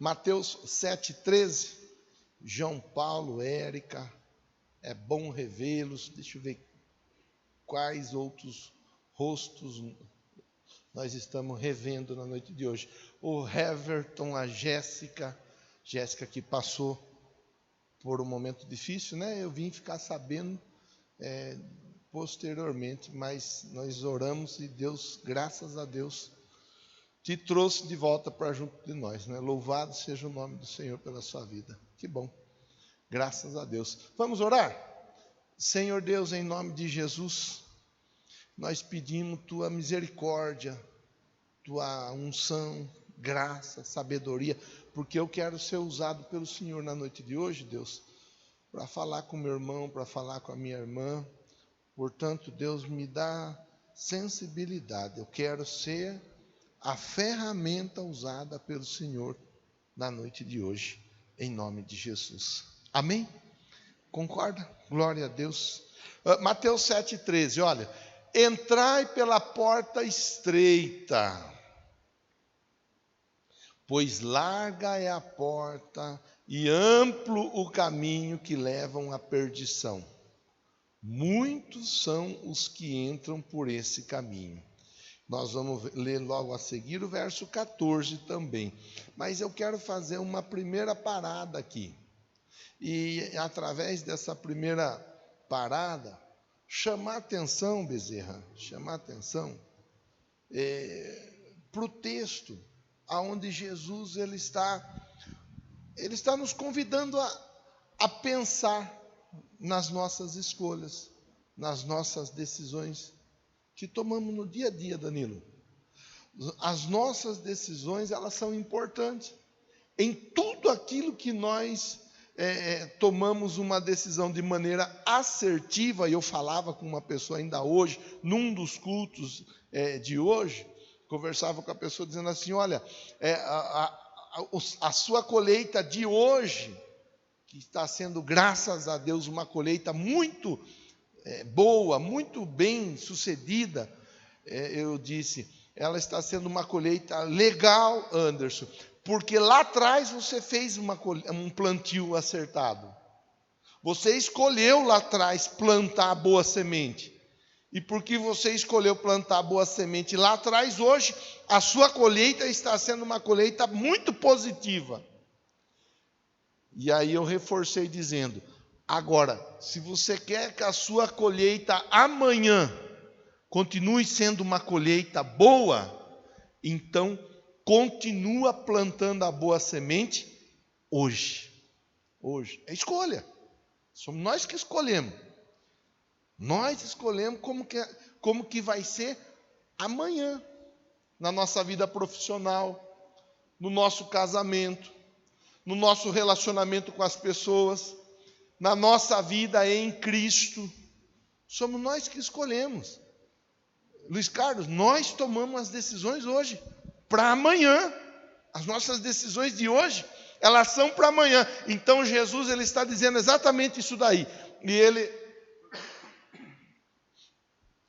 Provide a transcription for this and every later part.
Mateus 7,13. João Paulo, Érica, é bom revê-los. Deixa eu ver quais outros rostos nós estamos revendo na noite de hoje. O Heverton, a Jéssica que passou por um momento difícil, né? Eu vim ficar sabendo posteriormente, mas nós oramos e Deus, graças a Deus, te trouxe de volta para junto de nós, né? Louvado seja o nome do Senhor pela sua vida. Que bom, graças a Deus. Vamos orar? Senhor Deus, em nome de Jesus, nós pedimos tua misericórdia, tua unção, graça, sabedoria, porque eu quero ser usado pelo Senhor na noite de hoje, Deus, para falar com meu irmão, para falar com a minha irmã. Portanto, Deus, me dá sensibilidade. Eu quero ser a ferramenta usada pelo Senhor na noite de hoje, em nome de Jesus. Amém? Concorda? Glória a Deus. Mateus 7,13, olha. Entrai pela porta estreita, pois larga é a porta e amplo o caminho que levam à perdição. Muitos são os que entram por esse caminho. Nós vamos ler logo a seguir o verso 14 também. Mas eu quero fazer uma primeira parada aqui. E através dessa primeira parada, chamar atenção, Bezerra, chamar atenção para o texto, aonde Jesus ele está nos convidando a pensar nas nossas escolhas, nas nossas decisões que tomamos no dia a dia, Danilo. As nossas decisões, elas são importantes. Em tudo aquilo que nós tomamos uma decisão de maneira assertiva, e eu falava com uma pessoa ainda hoje, num dos cultos de hoje, conversava com a pessoa dizendo assim, olha, a sua colheita de hoje, que está sendo, graças a Deus, uma colheita muito boa, muito bem sucedida, eu disse, ela está sendo uma colheita legal, Anderson, porque lá atrás você fez um plantio acertado. Você escolheu lá atrás plantar a boa semente. E porque você escolheu plantar a boa semente lá atrás, hoje a sua colheita está sendo uma colheita muito positiva. E aí eu reforcei dizendo, agora, se você quer que a sua colheita amanhã continue sendo uma colheita boa, então continua plantando a boa semente hoje. Hoje. É escolha. Somos nós que escolhemos. Nós escolhemos como que vai ser amanhã. Na nossa vida profissional, no nosso casamento, no nosso relacionamento com as pessoas, na nossa vida em Cristo. Somos nós que escolhemos. Luiz Carlos, nós tomamos as decisões hoje, para amanhã. As nossas decisões de hoje, elas são para amanhã. Então Jesus ele está dizendo exatamente isso daí.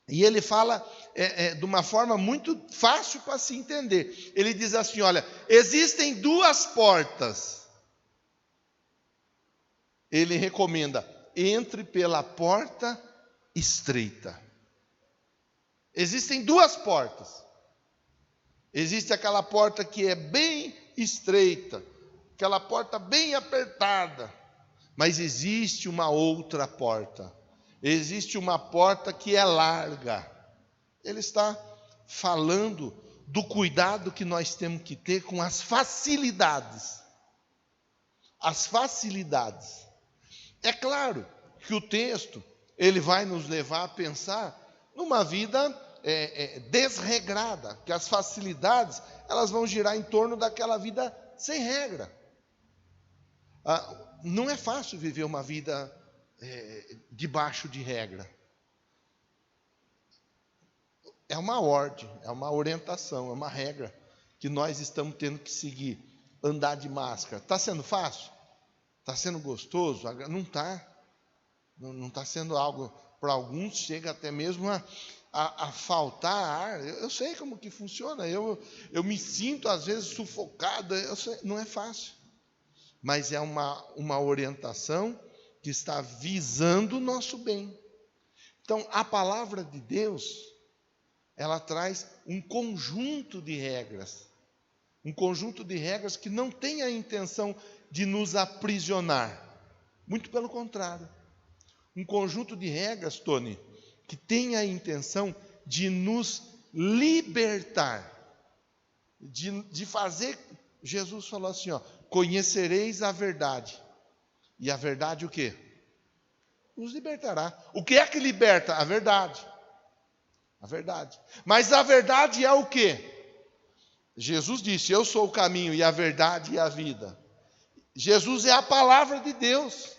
E ele fala de uma forma muito fácil para se entender. Ele diz assim, olha, existem duas portas. Ele recomenda, entre pela porta estreita. Existem duas portas. Existe aquela porta que é bem estreita, aquela porta bem apertada. Mas existe uma outra porta. Existe uma porta que é larga. Ele está falando do cuidado que nós temos que ter com as facilidades. As facilidades. É claro que o texto, ele vai nos levar a pensar numa vida desregrada, que as facilidades, elas vão girar em torno daquela vida sem regra. Não é fácil viver uma vida debaixo de regra. É uma ordem, é uma orientação, é uma regra que nós estamos tendo que seguir. Andar de máscara. Está sendo fácil? Está sendo gostoso? Não está. Não está sendo algo, para alguns, chega até mesmo a faltar ar. Eu sei como que funciona. Eu me sinto, às vezes, sufocado. Eu sei, não é fácil. Mas é uma orientação que está visando o nosso bem. Então, a palavra de Deus, ela traz um conjunto de regras. Um conjunto de regras que não tem a intenção de nos aprisionar. Muito pelo contrário. Um conjunto de regras, Tony, que tem a intenção de nos libertar. De fazer, Jesus falou assim, ó, conhecereis a verdade. E a verdade o quê? Nos libertará. O que é que liberta? A verdade. A verdade. Mas a verdade é o quê? Jesus disse, eu sou o caminho e a verdade e a vida. Jesus é a palavra de Deus.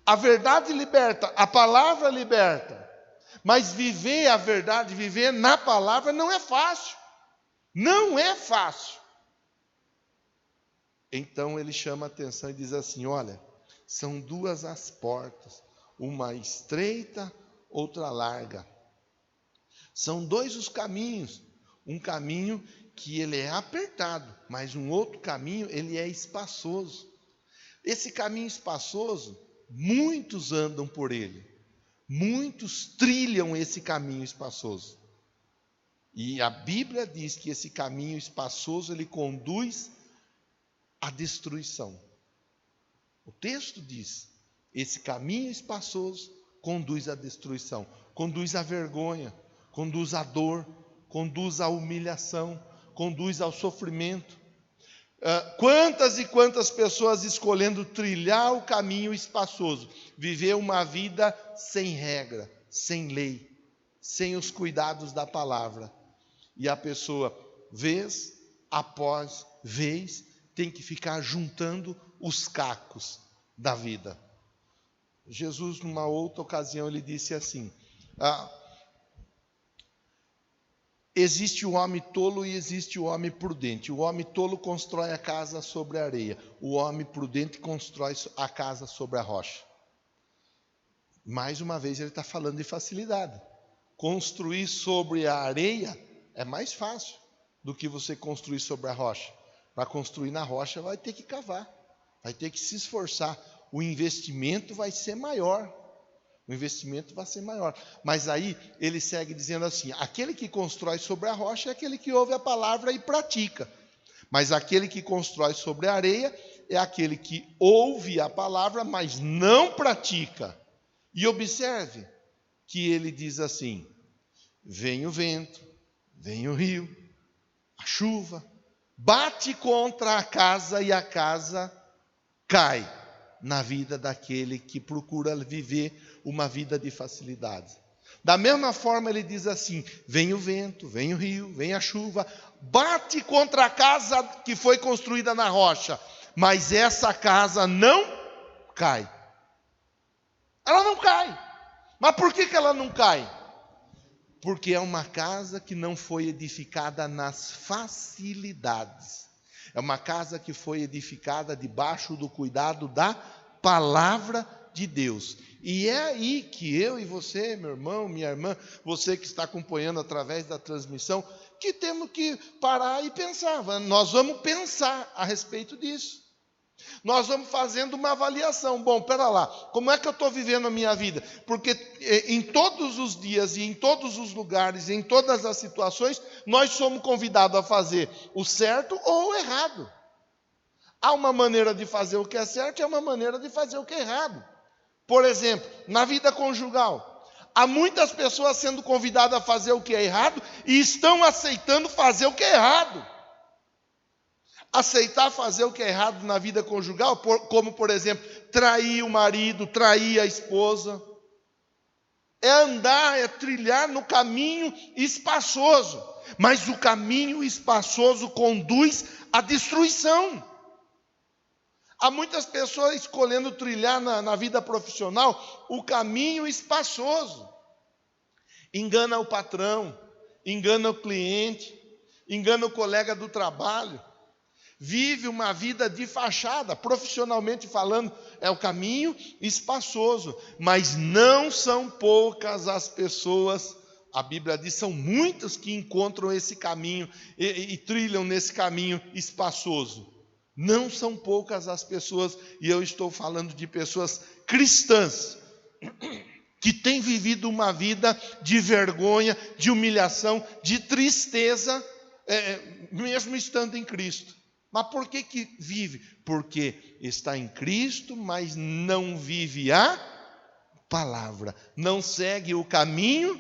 A verdade liberta, a palavra liberta. Mas viver a verdade, viver na palavra não é fácil. Não é fácil. Então ele chama a atenção e diz assim, olha, são duas as portas, uma estreita, outra larga. São dois os caminhos, um caminho que ele é apertado, mas um outro caminho, ele é espaçoso. Esse caminho espaçoso, muitos andam por ele. Muitos trilham esse caminho espaçoso. E a Bíblia diz que esse caminho espaçoso, ele conduz à destruição. O texto diz, esse caminho espaçoso conduz à destruição, conduz à vergonha, conduz à dor, conduz à humilhação, conduz ao sofrimento. Quantas e quantas pessoas escolhendo trilhar o caminho espaçoso, viver uma vida sem regra, sem lei, sem os cuidados da palavra. E a pessoa, vez após vez, tem que ficar juntando os cacos da vida. Jesus, numa outra ocasião, ele disse assim, existe o homem tolo e existe o homem prudente. O homem tolo constrói a casa sobre a areia. O homem prudente constrói a casa sobre a rocha. Mais uma vez ele está falando de facilidade. Construir sobre a areia é mais fácil do que você construir sobre a rocha. Para construir na rocha vai ter que cavar, vai ter que se esforçar. O investimento vai ser maior. O investimento vai ser maior. Mas aí ele segue dizendo assim, aquele que constrói sobre a rocha é aquele que ouve a palavra e pratica. Mas aquele que constrói sobre a areia é aquele que ouve a palavra, mas não pratica. E observe que ele diz assim, vem o vento, vem o rio, a chuva, bate contra a casa e a casa cai na vida daquele que procura viver uma vida de facilidade. Da mesma forma ele diz assim, vem o vento, vem o rio, vem a chuva, bate contra a casa que foi construída na rocha, mas essa casa não cai. Ela não cai. Mas por que ela não cai? Porque é uma casa que não foi edificada nas facilidades. É uma casa que foi edificada debaixo do cuidado da palavra de Deus. E é aí que eu e você, meu irmão, minha irmã, você que está acompanhando através da transmissão, que temos que parar e pensar. Nós vamos pensar a respeito disso. Nós vamos fazendo uma avaliação. Bom, pera lá, como é que eu estou vivendo a minha vida? Porque em todos os dias e em todos os lugares, em todas as situações, nós somos convidados a fazer o certo ou o errado. Há uma maneira de fazer o que é certo e há uma maneira de fazer o que é errado. Por exemplo, na vida conjugal, há muitas pessoas sendo convidadas a fazer o que é errado e estão aceitando fazer o que é errado. Aceitar fazer o que é errado na vida conjugal, como por exemplo, trair o marido, trair a esposa, é andar, é trilhar no caminho espaçoso, mas o caminho espaçoso conduz à destruição. Há muitas pessoas escolhendo trilhar na vida profissional o caminho espaçoso, engana o patrão, engana o cliente, engana o colega do trabalho, vive uma vida de fachada, profissionalmente falando, é o caminho espaçoso, mas não são poucas as pessoas A Bíblia diz que são muitos que encontram esse caminho e trilham nesse caminho espaçoso. Não são poucas as pessoas, e eu estou falando de pessoas cristãs, que têm vivido uma vida de vergonha, de humilhação, de tristeza, mesmo estando em Cristo. Mas por que vive? Porque está em Cristo, mas não vive a palavra, não segue o caminho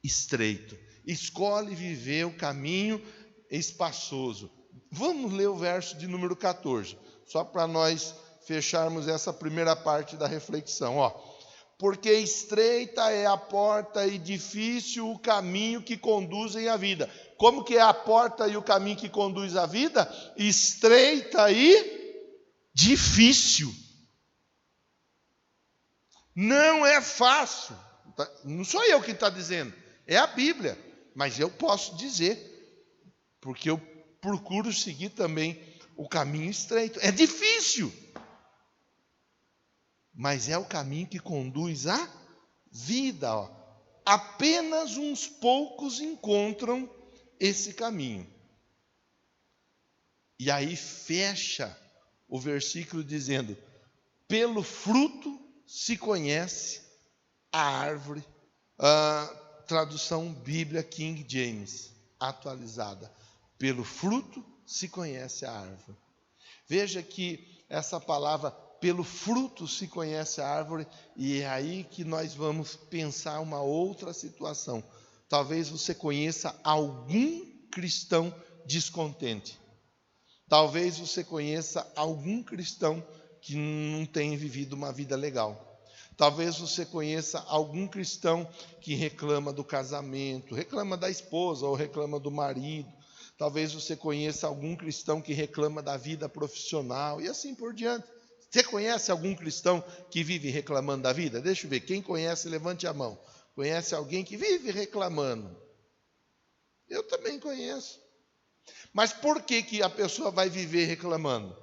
estreito, escolhe viver o caminho espaçoso. Vamos ler o verso de número 14, só para nós fecharmos essa primeira parte da reflexão. Porque estreita é a porta e difícil o caminho que conduzem à vida. Como que é a porta e o caminho que conduz à vida? Estreita e difícil. Não é fácil. Não sou eu que está dizendo, é a Bíblia. Mas eu posso dizer, porque eu procuro seguir também o caminho estreito. É difícil, mas é o caminho que conduz à vida. Apenas uns poucos encontram esse caminho. E aí fecha o versículo dizendo: pelo fruto se conhece a árvore. Tradução Bíblia King James, atualizada. Pelo fruto se conhece a árvore. Veja que essa palavra, pelo fruto se conhece a árvore, e é aí que nós vamos pensar uma outra situação. Talvez você conheça algum cristão descontente. Talvez você conheça algum cristão que não tem vivido uma vida legal. Talvez você conheça algum cristão que reclama do casamento, reclama da esposa ou reclama do marido. Talvez você conheça algum cristão que reclama da vida profissional e assim por diante. Você conhece algum cristão que vive reclamando da vida? Deixa eu ver, quem conhece, levante a mão. Conhece alguém que vive reclamando? Eu também conheço. Mas por que a pessoa vai viver reclamando?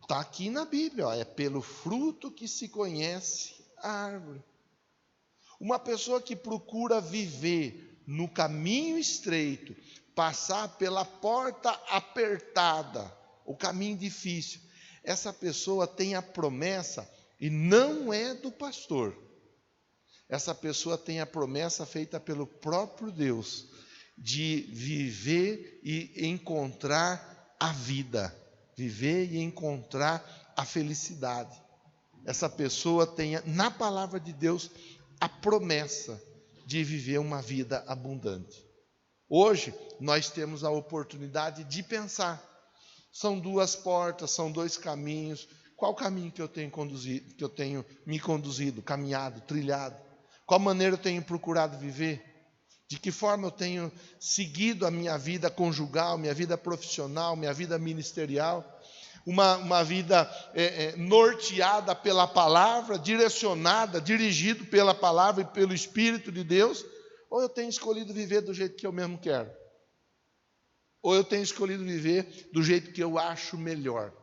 Está aqui na Bíblia, é pelo fruto que se conhece a árvore. Uma pessoa que procura viver no caminho estreito, passar pela porta apertada, o caminho difícil, essa pessoa tem a promessa, e não é do pastor, essa pessoa tem a promessa feita pelo próprio Deus, de viver e encontrar a vida, viver e encontrar a felicidade. Essa pessoa tem na palavra de Deus a promessa de viver uma vida abundante. Hoje nós temos a oportunidade de pensar. São duas portas, são dois caminhos. Qual caminho que eu tenho conduzido, que eu tenho me conduzido, caminhado, trilhado? Qual maneira eu tenho procurado viver? De que forma eu tenho seguido a minha vida conjugal, minha vida profissional, minha vida ministerial? Uma vida norteada pela palavra, direcionada, dirigido pela palavra e pelo Espírito de Deus? Ou eu tenho escolhido viver do jeito que eu mesmo quero? Ou eu tenho escolhido viver do jeito que eu acho melhor?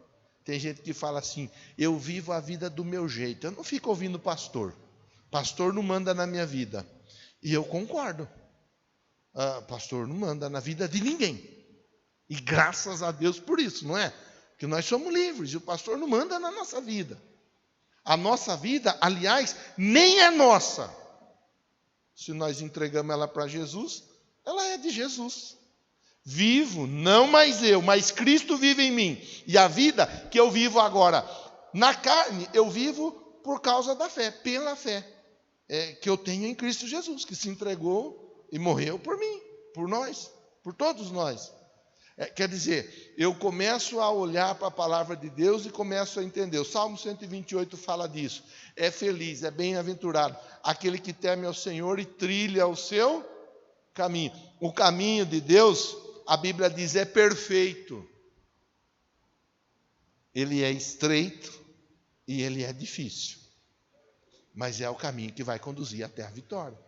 Tem gente que fala assim: eu vivo a vida do meu jeito. Eu não fico ouvindo pastor. Pastor não manda na minha vida. E eu concordo. Pastor não manda na vida de ninguém. E graças a Deus por isso, não é? Porque nós somos livres e o pastor não manda na nossa vida. A nossa vida, aliás, nem é nossa. Se nós entregamos ela para Jesus, ela é de Jesus. Vivo, não mais eu, mas Cristo vive em mim. E a vida que eu vivo agora na carne, eu vivo por causa da fé, pela fé que eu tenho em Cristo Jesus, que se entregou e morreu por mim, por nós, por todos nós. Quer dizer, eu começo a olhar para a palavra de Deus e começo a entender. O Salmo 128 fala disso. É feliz, é bem-aventurado aquele que teme ao Senhor e trilha o seu caminho. O caminho de Deus, a Bíblia diz, é perfeito. Ele é estreito e ele é difícil. Mas é o caminho que vai conduzir até a vitória.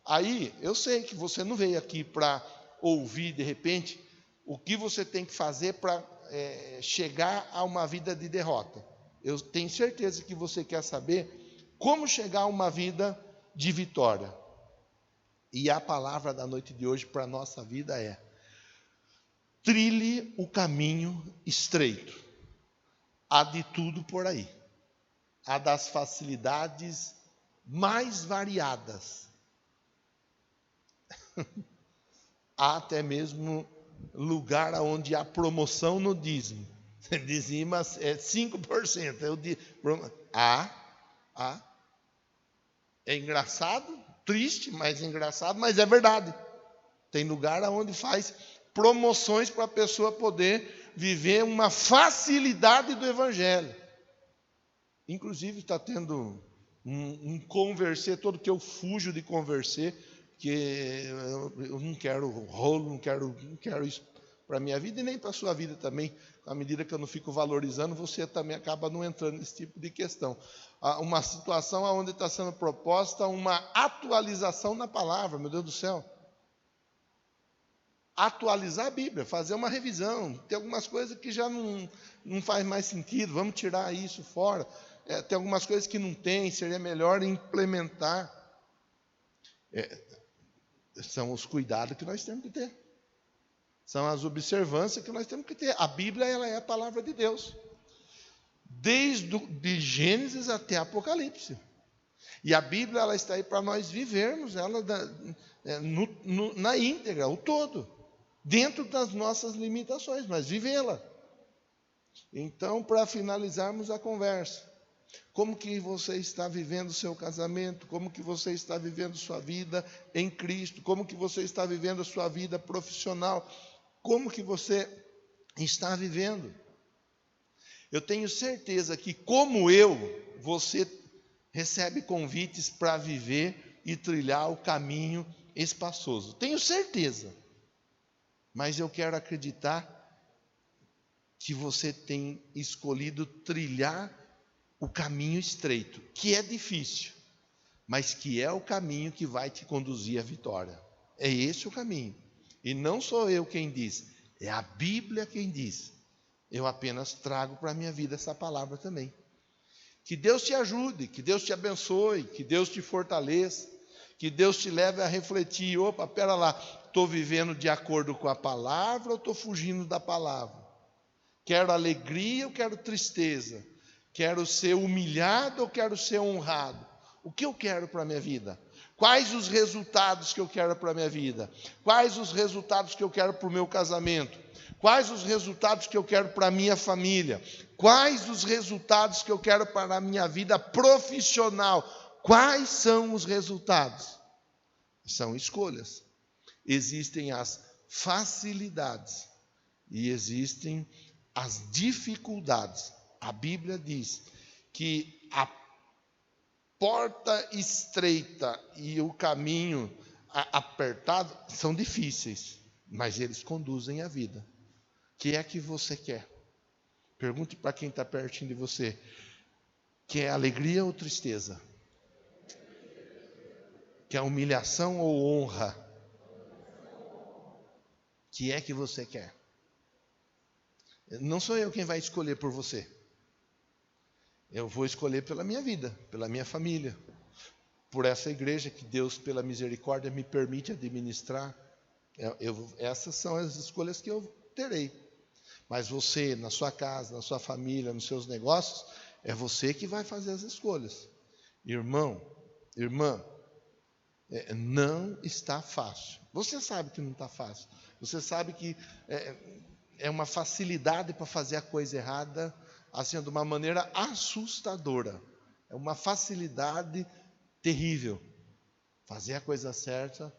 Aí, eu sei que você não veio aqui para ouvir, de repente, o que você tem que fazer para chegar a uma vida de derrota. Eu tenho certeza que você quer saber como chegar a uma vida de vitória. E a palavra da noite de hoje para a nossa vida é: trilhe o caminho estreito. Há de tudo por aí. Há das facilidades mais variadas. Há até mesmo lugar onde há promoção no dízimo. Dizima é 5%. Há. É engraçado, triste, mas engraçado, mas é verdade. Tem lugar onde faz promoções para a pessoa poder viver uma facilidade do Evangelho. Inclusive está tendo um conversê, todo que eu fujo de conversê, que eu não quero rolo, não quero isso para a minha vida e nem para a sua vida também. À medida que eu não fico valorizando, você também acaba não entrando nesse tipo de questão. Uma situação onde está sendo proposta uma atualização na palavra, meu Deus do céu. Atualizar a Bíblia, fazer uma revisão. Tem algumas coisas que já não faz mais sentido, vamos tirar isso fora. Tem algumas coisas que não tem, seria melhor implementar. São os cuidados que nós temos que ter. São as observâncias que nós temos que ter. A Bíblia, ela é a palavra de Deus. De Gênesis até Apocalipse. E a Bíblia, ela está aí para nós vivermos ela na íntegra, o todo. Dentro das nossas limitações, mas vivê-la. Então, para finalizarmos a conversa, como que você está vivendo o seu casamento? Como que você está vivendo sua vida em Cristo? Como que você está vivendo a sua vida profissional? Como que você está vivendo? Eu tenho certeza que, como eu, você recebe convites para viver e trilhar o caminho espaçoso. Tenho certeza. Mas eu quero acreditar que você tem escolhido trilhar o caminho estreito, que é difícil, mas que é o caminho que vai te conduzir à vitória. É esse o caminho. E não sou eu quem diz, é a Bíblia quem diz. Eu apenas trago para a minha vida essa palavra também. Que Deus te ajude, que Deus te abençoe, que Deus te fortaleça, que Deus te leve a refletir. Opa, pera lá, estou vivendo de acordo com a palavra ou estou fugindo da palavra? Quero alegria ou quero tristeza? Quero ser humilhado ou quero ser honrado? O que eu quero para a minha vida? Quais os resultados que eu quero para a minha vida? Quais os resultados que eu quero para o meu casamento? Quais os resultados que eu quero para a minha família? Quais os resultados que eu quero para a minha vida profissional? Quais são os resultados? São escolhas. Existem as facilidades e existem as dificuldades. A Bíblia diz que a porta estreita e o caminho apertado são difíceis, mas eles conduzem à vida. O que é que você quer? Pergunte para quem está pertinho de você. Quer alegria ou tristeza? Quer humilhação ou honra? O que é que você quer? Não sou eu quem vai escolher por você. Eu vou escolher pela minha vida, pela minha família, por essa igreja que Deus, pela misericórdia, me permite administrar. Essas são as escolhas que eu terei. Mas você, na sua casa, na sua família, nos seus negócios, é você que vai fazer as escolhas. Irmão, irmã, não está fácil. Você sabe que não está fácil. Você sabe que é uma facilidade para fazer a coisa errada, assim, de uma maneira assustadora. É uma facilidade terrível. Fazer a coisa certa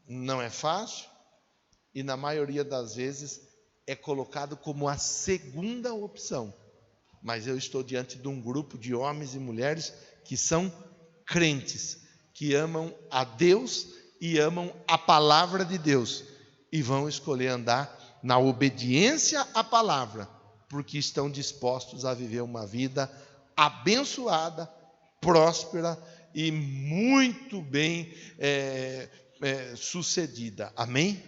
não é fácil e, na maioria das vezes, é colocado como a segunda opção. Mas eu estou diante de um grupo de homens e mulheres que são crentes, que amam a Deus e amam a palavra de Deus e vão escolher andar na obediência à palavra, porque estão dispostos a viver uma vida abençoada, próspera e muito bem sucedida. Amém?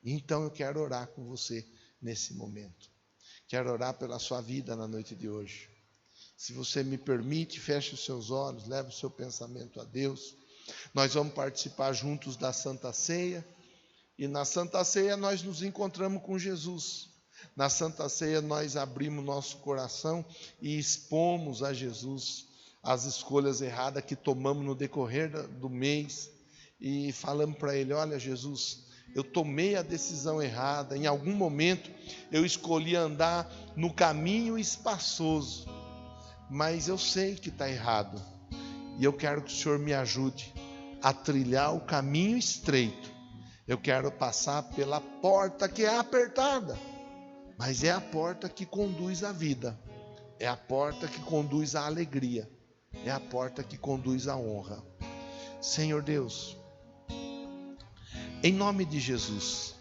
Então eu quero orar com você nesse momento. Quero orar pela sua vida na noite de hoje. Se você me permite, feche os seus olhos, leve o seu pensamento a Deus. Nós vamos participar juntos da Santa Ceia. E na Santa Ceia nós nos encontramos com Jesus. Na Santa Ceia nós abrimos nosso coração e expomos a Jesus as escolhas erradas que tomamos no decorrer do mês. E falamos para Ele: olha, Jesus, eu tomei a decisão errada. Em algum momento eu escolhi andar no caminho espaçoso, mas eu sei que está errado. E eu quero que o Senhor me ajude a trilhar o caminho estreito. Eu quero passar pela porta que é apertada, mas é a porta que conduz à vida. É a porta que conduz à alegria. É a porta que conduz à honra. Senhor Deus, em nome de Jesus,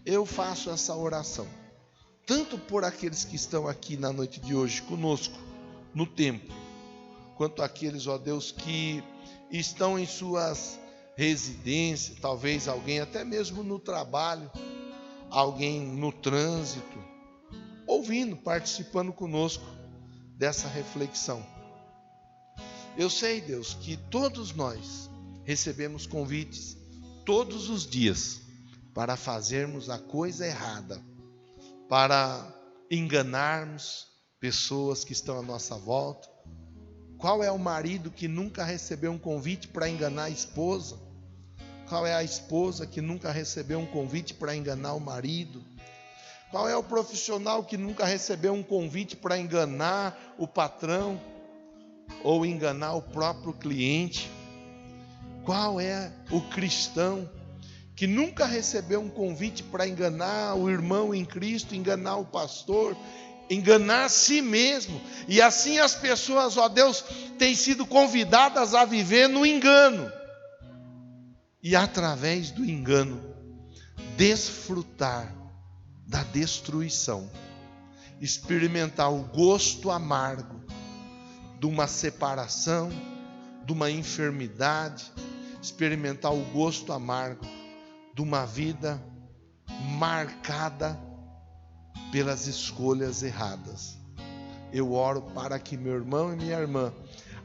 eu faço essa oração, tanto por aqueles que estão aqui na noite de hoje conosco, no templo, quanto aqueles, ó Deus, que estão em suas residências, talvez alguém até mesmo no trabalho, alguém no trânsito, ouvindo, participando conosco dessa reflexão. Eu sei, Deus, que todos nós recebemos convites todos os dias para fazermos a coisa errada, para enganarmos pessoas que estão à nossa volta. Qual é o marido que nunca recebeu um convite para enganar a esposa? Qual é a esposa que nunca recebeu um convite para enganar o marido? Qual é o profissional que nunca recebeu um convite para enganar o patrão ou enganar o próprio cliente? Qual é o cristão que nunca recebeu um convite para enganar o irmão em Cristo, enganar o pastor, enganar a si mesmo? E assim as pessoas, ó Deus, têm sido convidadas a viver no engano. E através do engano, desfrutar da destruição. Experimentar o gosto amargo de uma separação, de uma enfermidade. Experimentar o gosto amargo de uma vida marcada pelas escolhas erradas. Eu oro para que meu irmão e minha irmã,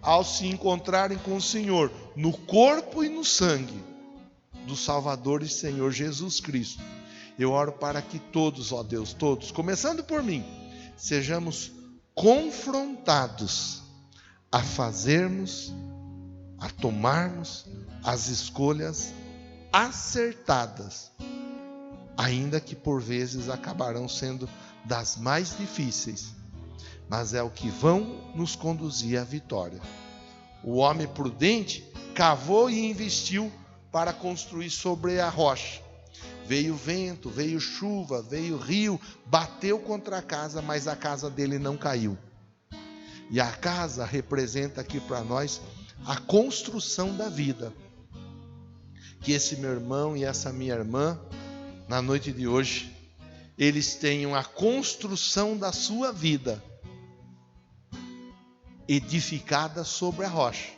ao se encontrarem com o Senhor no corpo e no sangue do Salvador e Senhor Jesus Cristo, eu oro para que todos, ó Deus, todos, começando por mim, sejamos confrontados a fazermos, a tomarmos as escolhas acertadas, ainda que por vezes acabarão sendo das mais difíceis, mas é o que vão nos conduzir à vitória. O homem prudente cavou e investiu para construir sobre a rocha. Veio vento, veio chuva, veio rio, bateu contra a casa, mas a casa dele não caiu. E a casa representa aqui para nós a construção da vida. Que esse meu irmão e essa minha irmã, na noite de hoje, eles tenham a construção da sua vida edificada sobre a rocha.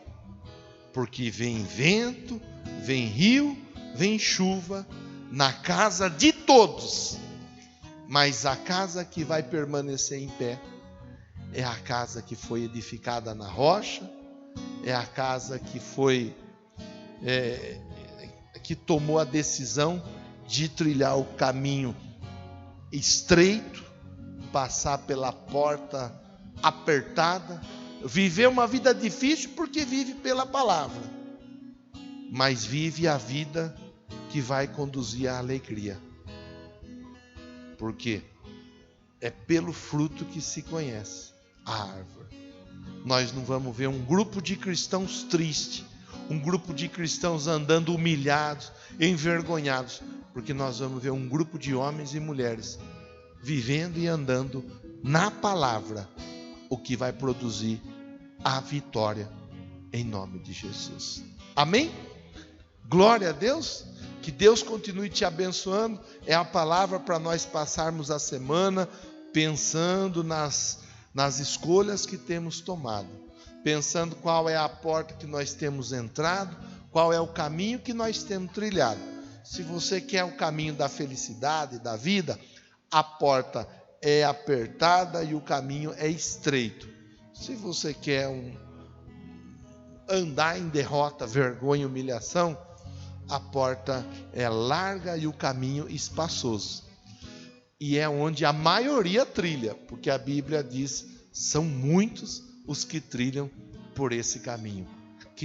Porque vem vento, vem rio, vem chuva na casa de todos. Mas a casa que vai permanecer em pé é a casa que foi edificada na rocha, é a casa que foi que tomou a decisão de trilhar o caminho estreito, passar pela porta apertada, viver uma vida difícil porque vive pela palavra, mas vive a vida que vai conduzir à alegria. Porque é pelo fruto que se conhece a árvore. Nós não vamos ver um grupo de cristãos triste, um grupo de cristãos andando humilhados, envergonhados, porque nós vamos ver um grupo de homens e mulheres vivendo e andando na palavra, o que vai produzir a vitória em nome de Jesus. Amém? Glória a Deus. Que Deus continue te abençoando. É a palavra para nós passarmos a semana pensando nas escolhas que temos tomado, pensando qual é a porta que nós temos entrado, qual é o caminho que nós temos trilhado. Se você quer o caminho da felicidade, da vida, a porta é apertada e o caminho é estreito. Se você quer andar em derrota, vergonha e humilhação, a porta é larga e o caminho espaçoso. E é onde a maioria trilha, porque a Bíblia diz, são muitos os que trilham por esse caminho.